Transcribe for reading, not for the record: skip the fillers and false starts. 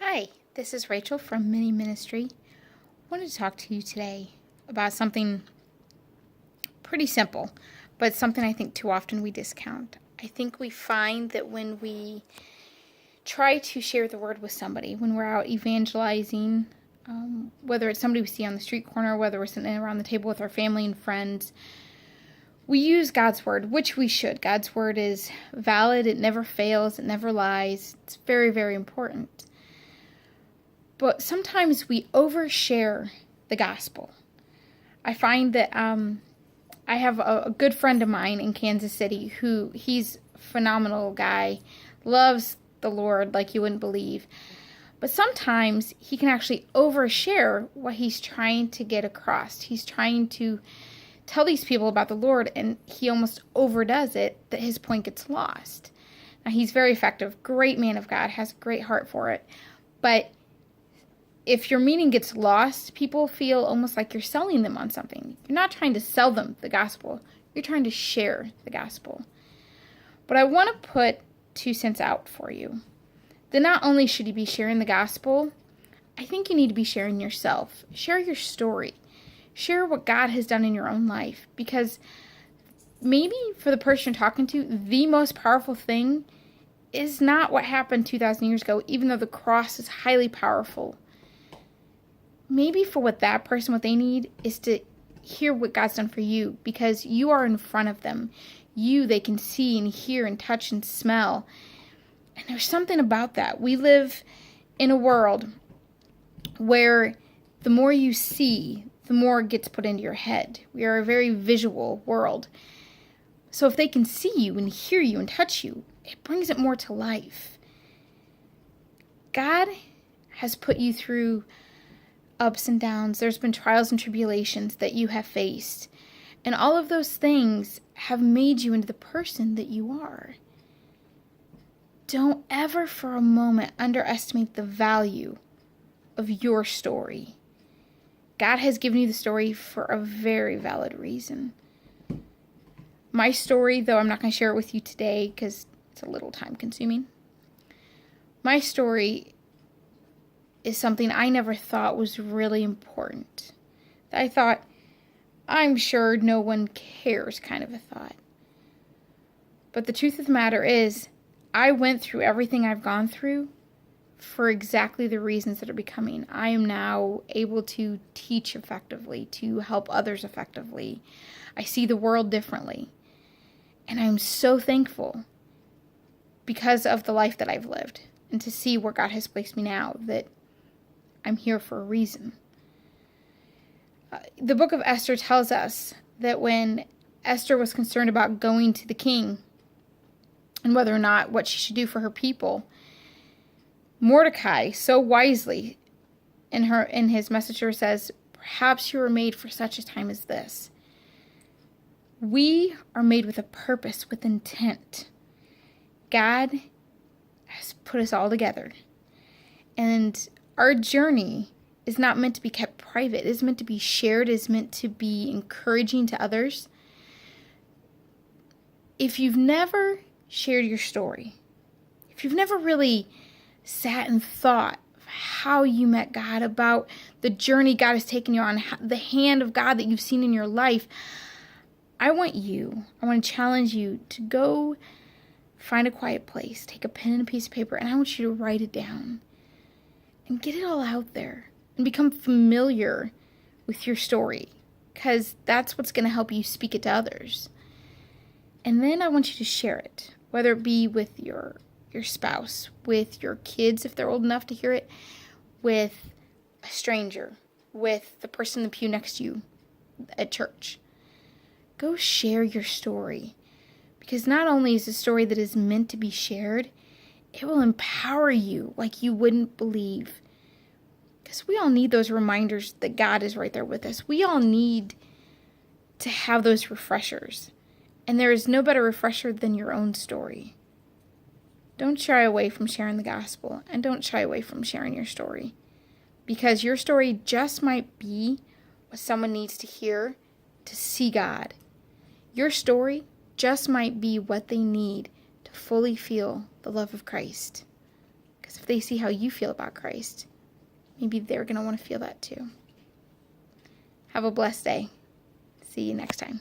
Hi, this is Rachel from Mini Ministry. I wanted to talk to you today about something pretty simple, but something I think too often we discount. I think we find that when we try to share the word with somebody, when we're out evangelizing, whether it's somebody we see on the street corner, whether we're sitting around the table with our family and friends, we use God's word, which we should. God's word is valid, it never fails, it never lies. It's very, very important. But sometimes we overshare the gospel. I find that I have a good friend of mine in Kansas City he's a phenomenal guy, loves the Lord like you wouldn't believe. But sometimes he can actually overshare what he's trying to get across. He's trying to tell these people about the Lord, and he almost overdoes it that his point gets lost. Now, he's very effective, great man of God, has a great heart for it. But if your meaning gets lost, people feel almost like you're selling them on something. You're not trying to sell them the gospel. You're trying to share the gospel. But I want to put 2 cents out for you. That not only should you be sharing the gospel, I think you need to be sharing yourself. Share your story. Share what God has done in your own life. Because maybe for the person you're talking to, the most powerful thing is not what happened 2,000 years ago, even though the cross is highly powerful. Maybe for what that person, what they need is to hear what God's done for you, because you are in front of them. They can see and hear and touch and smell. And there's something about that. We live in a world where the more you see, the more it gets put into your head. We are a very visual world. So if they can see you and hear you and touch you, it brings it more to life. God has put you through ups and downs. There's been trials and tribulations that you have faced. And all of those things have made you into the person that you are. Don't ever for a moment underestimate the value of your story. God has given you the story for a very valid reason. My story, though I'm not going to share it with you today because it's a little time consuming. My story is something I never thought was really important. I thought, I'm sure no one cares kind of a thought. But the truth of the matter is, I went through everything I've gone through for exactly the reasons that are becoming. I am now able to teach effectively, to help others effectively. I see the world differently. And I'm so thankful because of the life that I've lived and to see where God has placed me now, that I'm here for a reason. The book of Esther tells us that when Esther was concerned about going to the king and whether or not what she should do for her people, Mordecai so wisely in his messenger says, perhaps you were made for such a time as this. We are made with a purpose, with intent. God has put us all together. And our journey is not meant to be kept private. It is meant to be shared. It is meant to be encouraging to others. If you've never shared your story, if you've never really sat and thought of how you met God, about the journey God has taken you on, the hand of God that you've seen in your life, I want to challenge you to go find a quiet place, take a pen and a piece of paper, and I want you to write it down. And get it all out there and become familiar with your story, because that's what's going to help you speak it to others. And then I want you to share it, whether it be with your spouse, with your kids if they're old enough to hear it, with a stranger, with the person in the pew next to you at church. Go share your story, because not only is a story that is meant to be shared, it will empower you like you wouldn't believe. Because we all need those reminders that God is right there with us. We all need to have those refreshers. And there is no better refresher than your own story. Don't shy away from sharing the gospel, and don't shy away from sharing your story. Because your story just might be what someone needs to hear to see God. Your story just might be what they need to fully feel the love of Christ. Because if they see how you feel about Christ, maybe they're going to want to feel that too. Have a blessed day. See you next time.